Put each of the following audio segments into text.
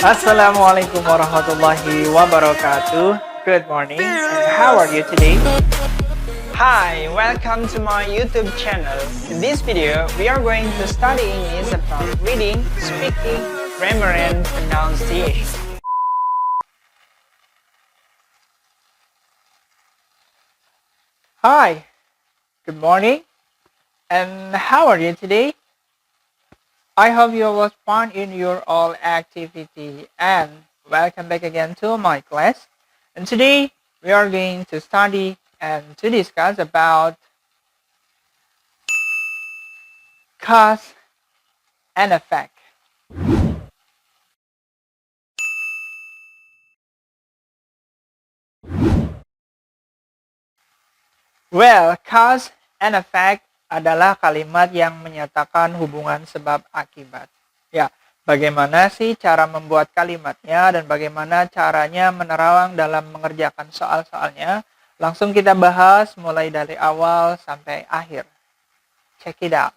Assalamualaikum warahmatullahi wabarakatuh. Good morning, and how are you today? Hi, welcome to my YouTube channel. In this video, we are going to study English about reading, speaking, grammar, and pronunciation. Hi, good morning, and how are you today? I hope you was fun in your all activity, and welcome back again to my class. And today we are going to study and to discuss about cause and effect. Well, cause and effect adalah kalimat yang menyatakan hubungan sebab akibat. Ya, bagaimana sih cara membuat kalimatnya dan bagaimana caranya menerawang dalam mengerjakan soal-soalnya? Langsung kita bahas mulai dari awal sampai akhir. Check it out.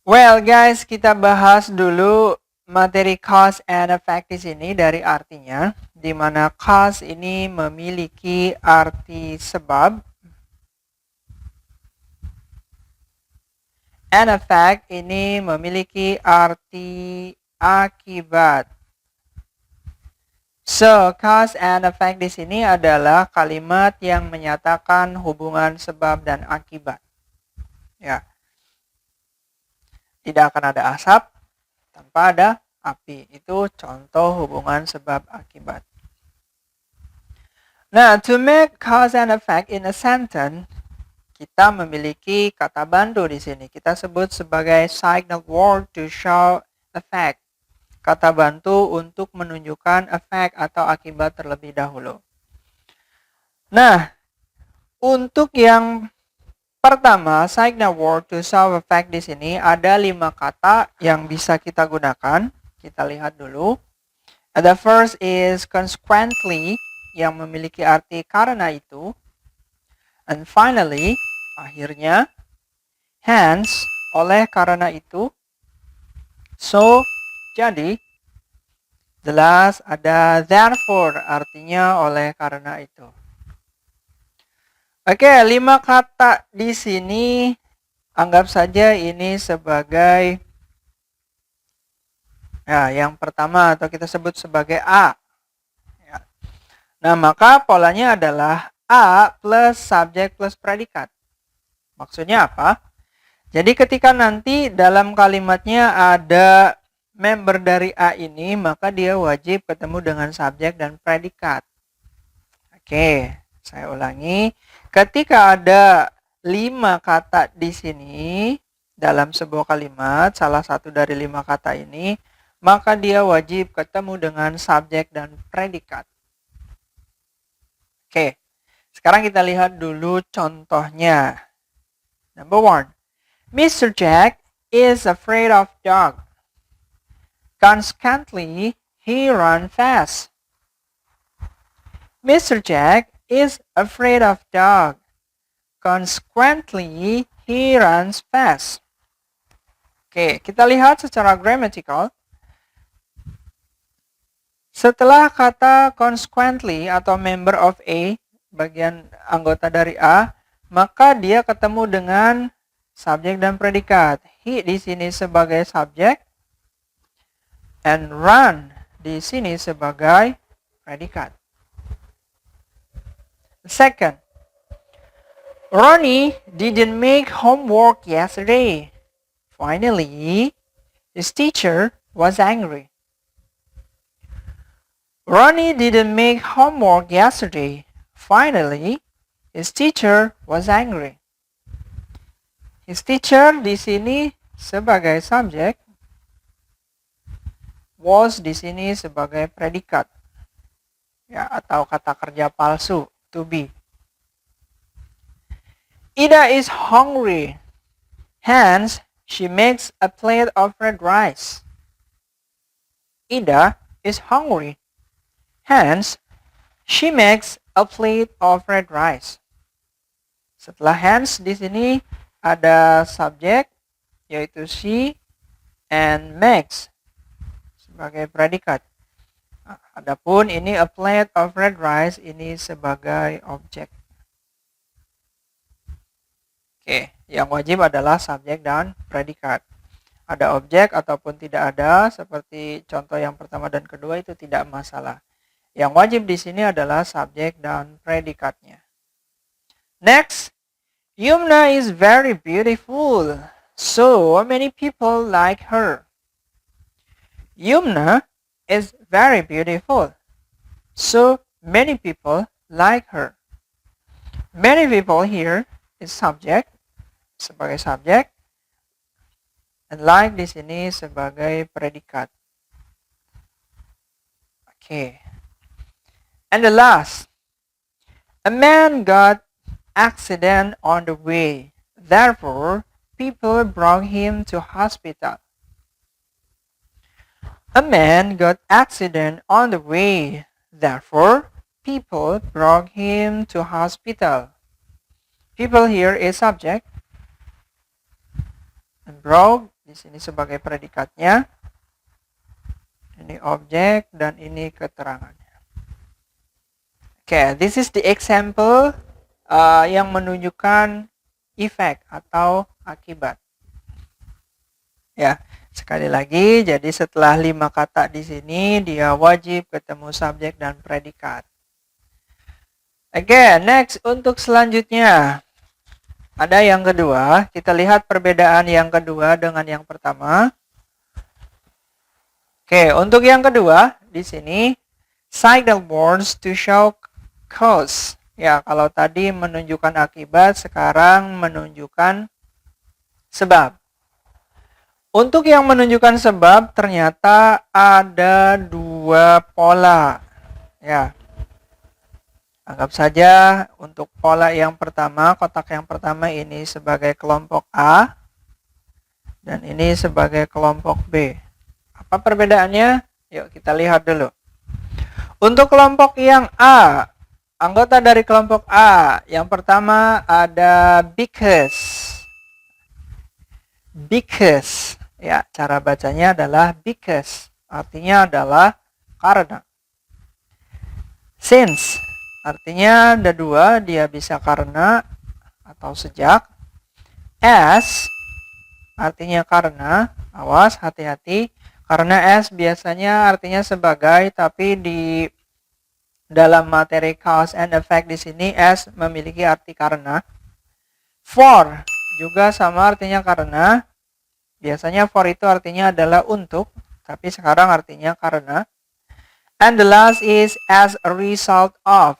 Well guys, kita bahas dulu materi cause and effect di sini dari artinya, di mana cause ini memiliki arti sebab, and effect ini memiliki arti akibat. So, cause and effect di sini adalah kalimat yang menyatakan hubungan sebab dan akibat. Ya. Tidak akan ada asap tanpa ada api. Itu contoh hubungan sebab akibat. Nah, to make cause and effect in a sentence, kita memiliki kata bantu di sini. Kita sebut sebagai signal word to show effect. Kata bantu untuk menunjukkan efek atau akibat terlebih dahulu. Nah, untuk yang pertama, signal word to show effect di sini ada 5 kata yang bisa kita gunakan. Kita lihat dulu. The first is consequently, yang memiliki arti karena itu. And finally, akhirnya, hence, oleh karena itu. So, jadi. The last ada therefore, artinya oleh karena itu. Oke, 5 kata di sini, anggap saja ini sebagai, ya, yang pertama atau kita sebut sebagai A. Ya. Nah, maka polanya adalah A plus subjek plus predikat. Maksudnya apa? Jadi ketika nanti dalam kalimatnya ada member dari A ini, maka dia wajib ketemu dengan subjek dan predikat. Oke, saya ulangi. Ketika ada 5 kata di sini dalam sebuah kalimat, salah satu dari 5 kata ini, maka dia wajib ketemu dengan subjek dan predikat. Oke, sekarang kita lihat dulu contohnya. Number 1. Mr. Jack is afraid of dog. Consequently, he runs fast. Mr. Jack is afraid of dog. Consequently, he runs fast. Oke, kita lihat secara grammatical. Setelah kata consequently atau member of A, bagian anggota dari A, maka dia ketemu dengan subjek dan predikat. He di sini sebagai subjek, and run di sini sebagai predikat. Second, Ronnie didn't make homework yesterday. Finally, his teacher was angry. Ronnie didn't make homework yesterday. Finally, his teacher was angry. His teacher di sini sebagai subjek, was di sini sebagai predikat, ya, atau kata kerja palsu, to be. Ida is hungry, hence she makes a plate of red rice. Ida is hungry, hence she makes a plate of red rice. Setelah hence di sini ada subjek yaitu she and makes. sebagai predikat. Adapun ini a plate of red rice ini sebagai objek. Oke, yang wajib adalah subjek dan predikat. Ada objek ataupun tidak ada, seperti contoh yang pertama dan kedua itu tidak masalah. Yang wajib di sini adalah subjek dan predikatnya. Next, Yumna is very beautiful. So many people like her. Yumna is very beautiful. So many people like her. Many people here is subject sebagai subjek, and like di sini sebagai predikat. Okay. And the last, a man got accident on the way. Therefore, people brought him to hospital. A man got accident on the way. Therefore, people brought him to hospital. People here is subject. And brought di sini sebagai predikatnya. Ini objek dan ini keterangannya. Okay, this is the example yang menunjukkan efek atau akibat. Ya, sekali lagi, jadi setelah 5 kata di sini, dia wajib ketemu subjek dan predikat. Oke, next untuk selanjutnya. Ada yang kedua, kita lihat perbedaan yang kedua dengan yang pertama. Oke, untuk yang kedua, di sini, signal words to show cause. Ya, kalau tadi menunjukkan akibat, sekarang menunjukkan sebab. Untuk yang menunjukkan sebab, ternyata ada 2 pola. Ya, anggap saja untuk pola yang pertama, kotak yang pertama ini sebagai kelompok A, dan ini sebagai kelompok B. Apa perbedaannya? Yuk kita lihat dulu. Untuk kelompok yang A, anggota dari kelompok A, yang pertama ada because. Because, ya, cara bacanya adalah because, artinya adalah karena. Since, artinya ada 2, dia bisa karena atau sejak. As, artinya karena, awas, hati-hati, karena as biasanya artinya sebagai, tapi di dalam materi cause and effect di sini as memiliki arti karena. For juga sama artinya karena. Biasanya for itu artinya adalah untuk, tapi sekarang artinya karena. And the last is as a result of,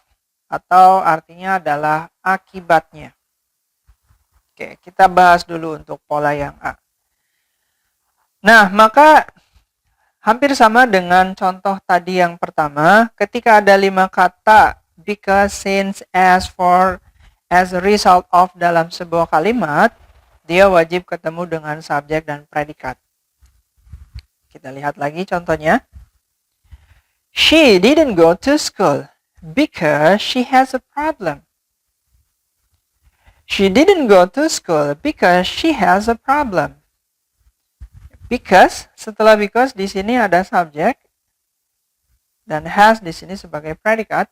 atau artinya adalah akibatnya. Oke, kita bahas dulu untuk pola yang A. Nah, maka hampir sama dengan contoh tadi yang pertama, ketika ada 5 kata because, since, as, for, as a result of dalam sebuah kalimat, dia wajib ketemu dengan subjek dan predikat. Kita lihat lagi contohnya. She didn't go to school because she has a problem. She didn't go to school because she has a problem. Because, setelah because di sini ada subjek dan has di sini sebagai predikat.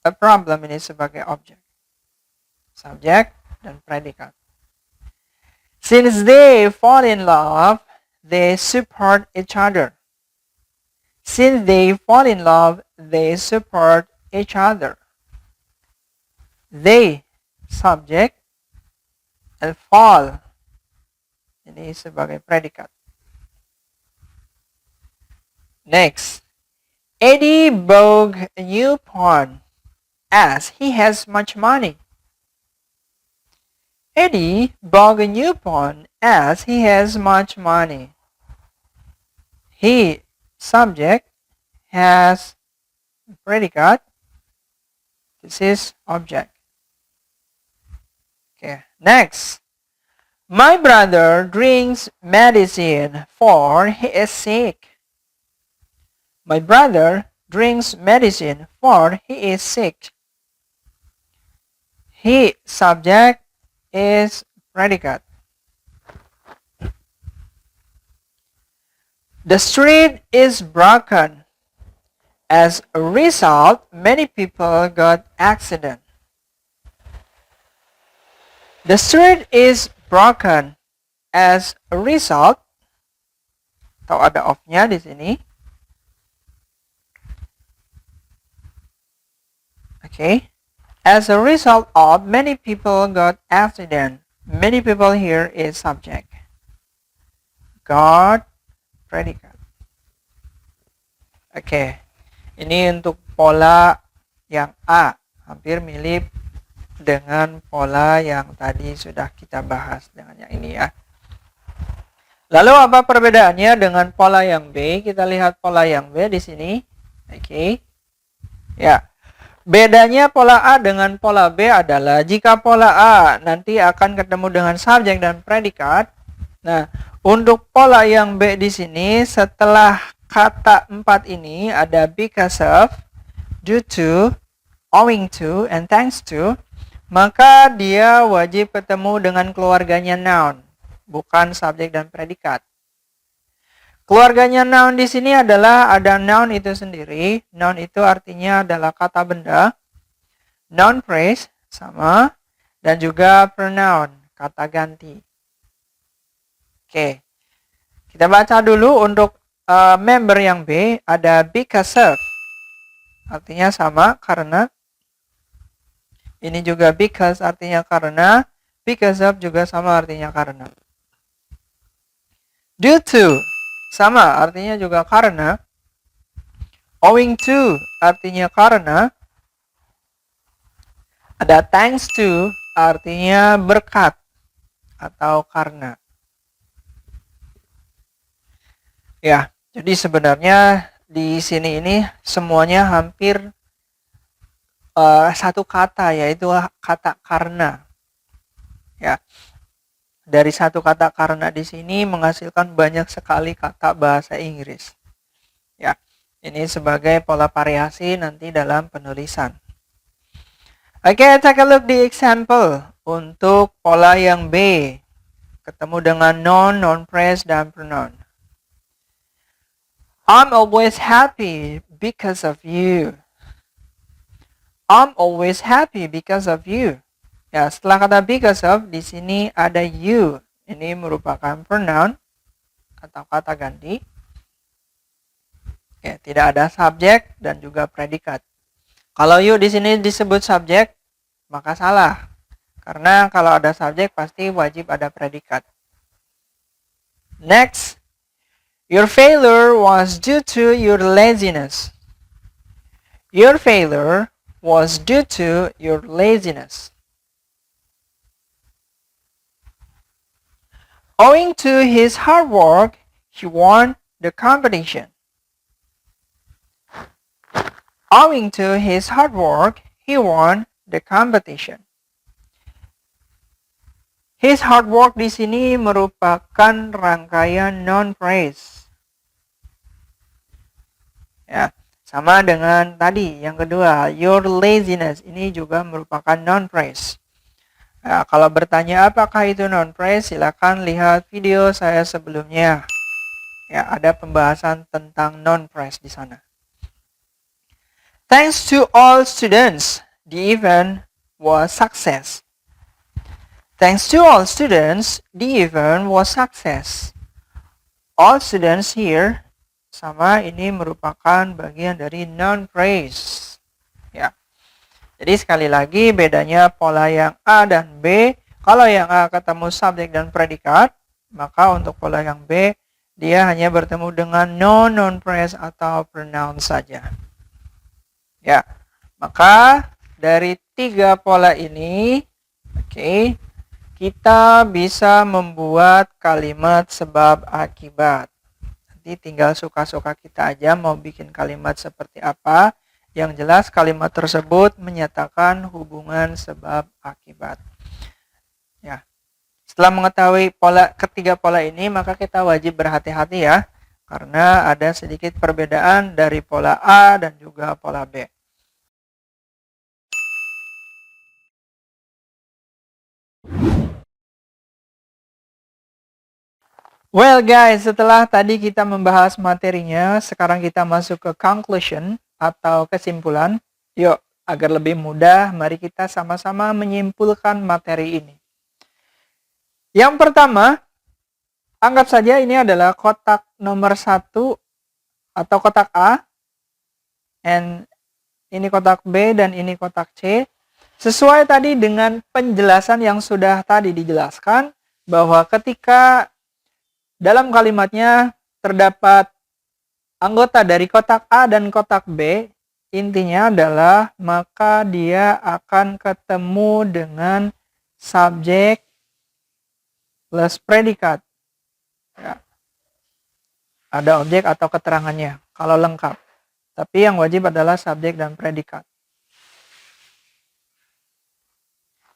A problem ini sebagai objek. Subjek dan predikat. Since they fall in love, they support each other. Since they fall in love, they support each other. They, subject, and fall. Ini sebagai predikat. Next. Eddie bought a new phone as he has much money. Eddie bought a new phone as he has much money. He, subject, has predicate. This is object. Okay, next. My brother drinks medicine for he is sick. My brother drinks medicine for he is sick. He, subject, is predicate. The street is broken. As a result, many people got accident. The street is broken. As a result, atau ada of-nya di sini. Okay. As a result of, many people got accident. Many people here is subject. Got predicate. Oke. Ini untuk pola yang A. Hampir mirip dengan pola yang tadi sudah kita bahas dengan yang ini ya. Lalu apa perbedaannya dengan pola yang B? Kita lihat pola yang B di sini. Oke. Ya. Bedanya pola A dengan pola B adalah jika pola A nanti akan ketemu dengan subjek dan predikat. Nah, untuk pola yang B di sini setelah kata 4 ini ada because of, due to, owing to, and thanks to, maka dia wajib ketemu dengan keluarganya noun, bukan subjek dan predikat. Keluarganya noun di sini adalah ada noun itu sendiri. Noun itu artinya adalah kata benda. Noun phrase sama, dan juga pronoun, kata ganti. Oke. Kita baca dulu untuk member yang B, ada because of. Artinya sama, karena. Ini juga because artinya karena. Because of juga sama artinya karena. Due to, sama artinya juga karena. Owing to artinya karena. Ada thanks to artinya berkat atau karena. Ya, jadi sebenarnya di sini ini semuanya hampir satu kata, yaitu kata karena. Ya, dari satu kata karena di sini menghasilkan banyak sekali kata bahasa Inggris. Ya, ini sebagai pola variasi nanti dalam penulisan. Oke, take a look di example untuk pola yang B. Ketemu dengan noun, noun phrase, dan pronoun. I'm always happy because of you. I'm always happy because of you. Ya, setelah kata because of, di sini ada you. Ini merupakan pronoun atau kata ganti. Ya, tidak ada subjek dan juga predikat. Kalau you di sini disebut subjek, maka salah. Karena kalau ada subjek pasti wajib ada predikat. Next. Your failure was due to your laziness. Your failure was due to your laziness. Owing to his hard work, he won the competition. Owing to his hard work, he won the competition. His hard work di sini merupakan rangkaian noun phrase. Ya, sama dengan tadi yang kedua, your laziness ini juga merupakan noun phrase. Nah, kalau bertanya apakah itu noun phrase, silakan lihat video saya sebelumnya. Ya, ada pembahasan tentang noun phrase di sana. Thanks to all students, the event was success. Thanks to all students, the event was success. All students here sama ini merupakan bagian dari noun phrase. Ya. Jadi sekali lagi bedanya pola yang A dan B. Kalau yang A ketemu subjek dan predikat, maka untuk pola yang B dia hanya bertemu dengan noun phrase atau pronoun saja. Ya. Maka dari 3 pola ini, oke, kita bisa membuat kalimat sebab akibat. Tinggal suka-suka kita aja mau bikin kalimat seperti apa. Yang jelas kalimat tersebut menyatakan hubungan sebab akibat. Ya. Setelah mengetahui ketiga pola ini, maka kita wajib berhati-hati ya. Karena ada sedikit perbedaan dari pola A dan juga pola B. Well guys, setelah tadi kita membahas materinya, sekarang kita masuk ke conclusion atau kesimpulan. Yuk, agar lebih mudah, mari kita sama-sama menyimpulkan materi ini. Yang pertama, anggap saja ini adalah kotak nomor 1 atau kotak A, and ini kotak B dan ini kotak C. Sesuai tadi dengan penjelasan yang sudah tadi dijelaskan, bahwa ketika dalam kalimatnya terdapat anggota dari kotak A dan kotak B, intinya adalah maka dia akan ketemu dengan subjek plus predikat. Ya. Ada objek atau keterangannya kalau lengkap. Tapi yang wajib adalah subjek dan predikat.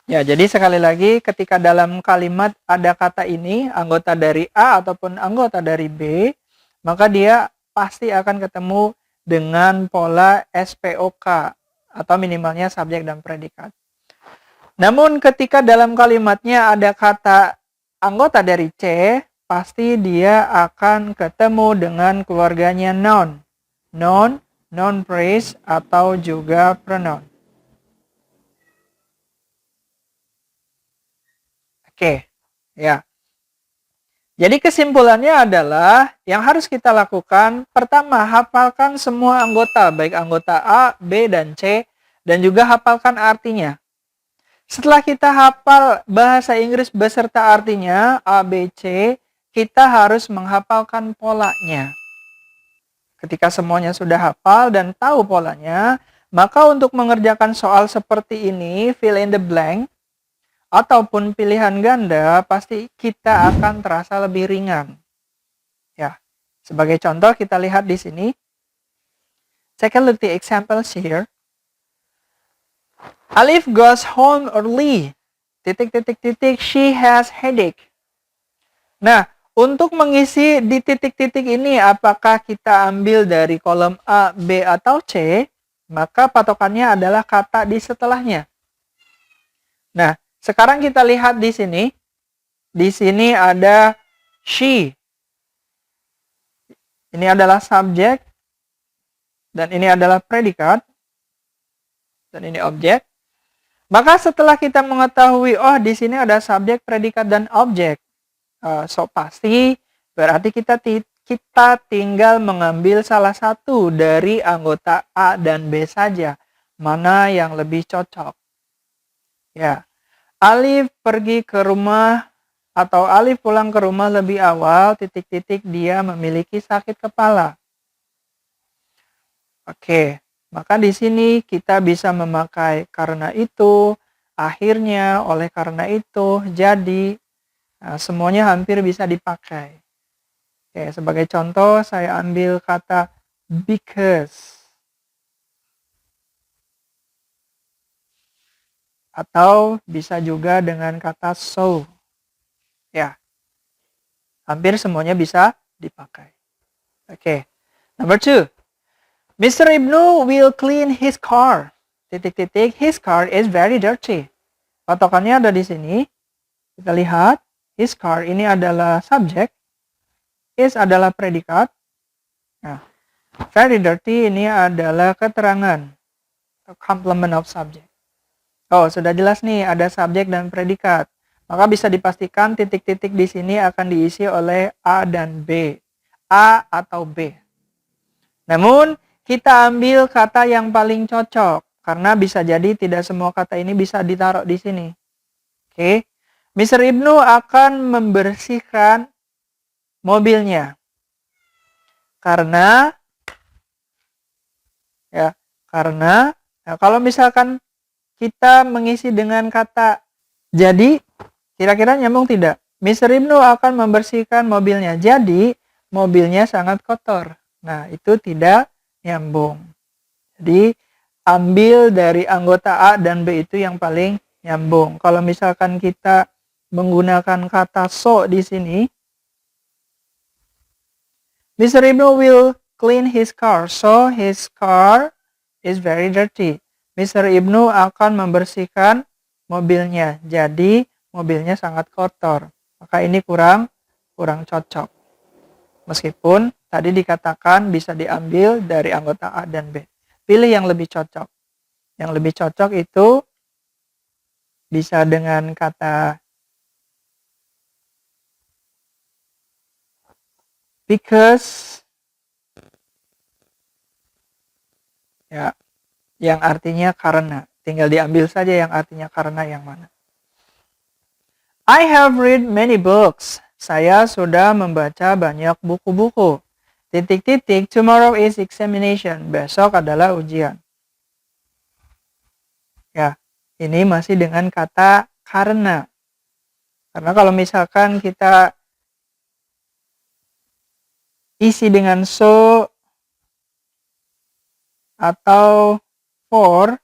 Ya, jadi sekali lagi ketika dalam kalimat ada kata ini, anggota dari A ataupun anggota dari B, maka dia pasti akan ketemu dengan pola SPOK atau minimalnya subjek dan predikat. Namun ketika dalam kalimatnya ada kata anggota dari C, pasti dia akan ketemu dengan keluarganya noun. Noun, noun phrase, atau juga pronoun. Oke, ya. Jadi kesimpulannya adalah yang harus kita lakukan, pertama hafalkan semua anggota, baik anggota A, B, dan C, dan juga hafalkan artinya. Setelah kita hafal bahasa Inggris beserta artinya A, B, C, kita harus menghafalkan polanya. Ketika semuanya sudah hafal dan tahu polanya, maka untuk mengerjakan soal seperti ini, fill in the blank, ataupun pilihan ganda, pasti kita akan terasa lebih ringan. Ya, sebagai contoh kita lihat di sini. Take a look at the examples here. Alif goes home early. ... She has headache. Nah, untuk mengisi di titik-titik ini, apakah kita ambil dari kolom A, B, atau C? Maka patokannya adalah kata di setelahnya. Nah, sekarang kita lihat di sini. Di sini ada she. Ini adalah subjek. Dan ini adalah predikat. Dan ini objek. Maka setelah kita mengetahui, oh di sini ada subjek, predikat, dan objek. So pasti berarti kita tinggal mengambil salah satu dari anggota A dan B saja. Mana yang lebih cocok. Ya. Alif pergi ke rumah atau Alif pulang ke rumah lebih awal, ... dia memiliki sakit kepala. Oke, maka di sini kita bisa memakai karena itu, akhirnya, oleh karena itu, jadi, semuanya hampir bisa dipakai. Oke, sebagai contoh saya ambil kata because. Atau bisa juga dengan kata so. Ya, hampir semuanya bisa dipakai. Oke, number 2. Mr. Ibnu will clean his car. ... His car is very dirty. Patokannya ada di sini. Kita lihat, his car ini adalah subjek. Is adalah predikat. Nah, very dirty ini adalah keterangan. Complement of subject. Oh, sudah jelas nih, ada subjek dan predikat. Maka bisa dipastikan titik-titik di sini akan diisi oleh A dan B. A atau B. Namun, kita ambil kata yang paling cocok. Karena bisa jadi tidak semua kata ini bisa ditaruh di sini. Oke. Mr. Ibnu akan membersihkan mobilnya. Karena kalau misalkan kita mengisi dengan kata jadi, kira-kira nyambung tidak? Mr. Ibnu akan membersihkan mobilnya. Jadi, mobilnya sangat kotor. Nah, itu tidak nyambung. Jadi, ambil dari anggota A dan B itu yang paling nyambung. Kalau misalkan kita menggunakan kata so di sini, Mr. Ibnu will clean his car. So, his car is very dirty. Mr. Ibnu akan membersihkan mobilnya. Jadi, mobilnya sangat kotor. Maka ini kurang kurang cocok. Meskipun tadi dikatakan bisa diambil dari anggota A dan B. Pilih yang lebih cocok. Yang lebih cocok itu bisa dengan kata because, ya, yang artinya karena. Tinggal diambil saja yang artinya karena yang mana. I have read many books. Saya sudah membaca banyak buku-buku. Titik-titik, tomorrow is examination. Besok adalah ujian. Ya, ini masih dengan kata karena. Karena kalau misalkan kita isi dengan so atau for,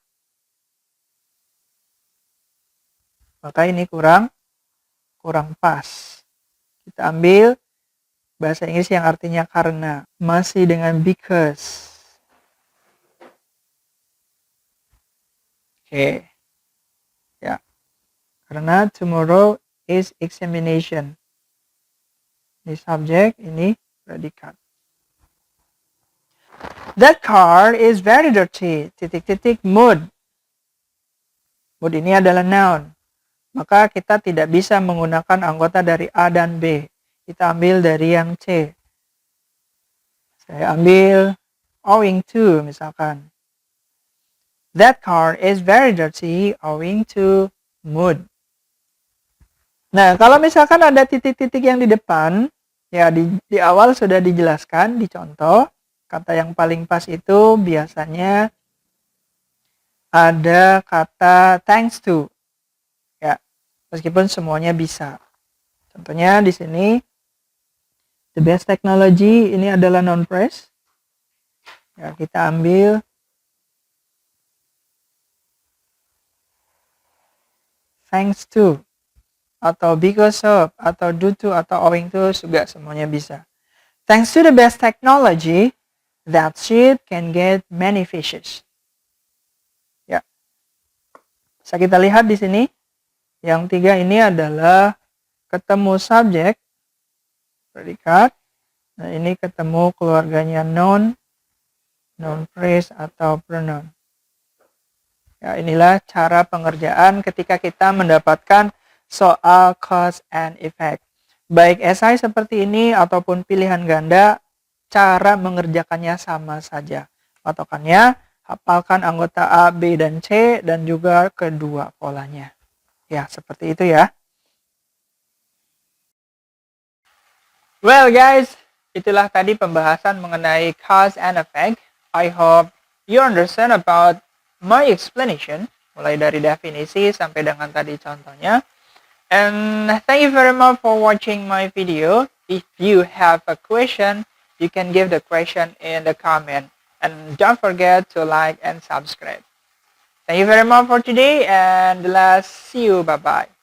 maka ini kurang pas. Kita ambil bahasa Inggris yang artinya karena. Masih dengan because. Oke. Ya. Karena tomorrow is examination. Ini subjek, ini predikat. That car is very dirty. Titik-titik mood. Mood ini adalah noun. Maka kita tidak bisa menggunakan anggota dari A dan B. Kita ambil dari yang C. Saya ambil owing to misalkan. That car is very dirty owing to mood. Nah, kalau misalkan ada titik-titik yang di depan, ya di awal sudah dijelaskan di contoh, kata yang paling pas itu biasanya ada kata thanks to. Ya, meskipun semuanya bisa. Contohnya di sini the best technology ini adalah noun phrase. Ya, kita ambil thanks to atau because of atau due to atau owing to juga semuanya bisa. Thanks to the best technology, that ship can get many fishes. Ya. Bisa kita lihat di sini. Yang 3 ini adalah ketemu subjek, predikat. Nah, ini ketemu keluarganya noun phrase atau pronoun. Ya, inilah cara pengerjaan ketika kita mendapatkan soal cause and effect. Baik esai seperti ini ataupun pilihan ganda, cara mengerjakannya sama saja. Patokannya, hafalkan anggota A, B, dan C, dan juga kedua polanya. Ya, seperti itu ya. Well guys, itulah tadi pembahasan mengenai cause and effect. I hope you understand about my explanation, mulai dari definisi sampai dengan tadi contohnya. And thank you very much for watching my video. If you have a question, you can give the question in the comment. And don't forget to like and subscribe. Thank you very much for today, and let's see you. Bye-bye.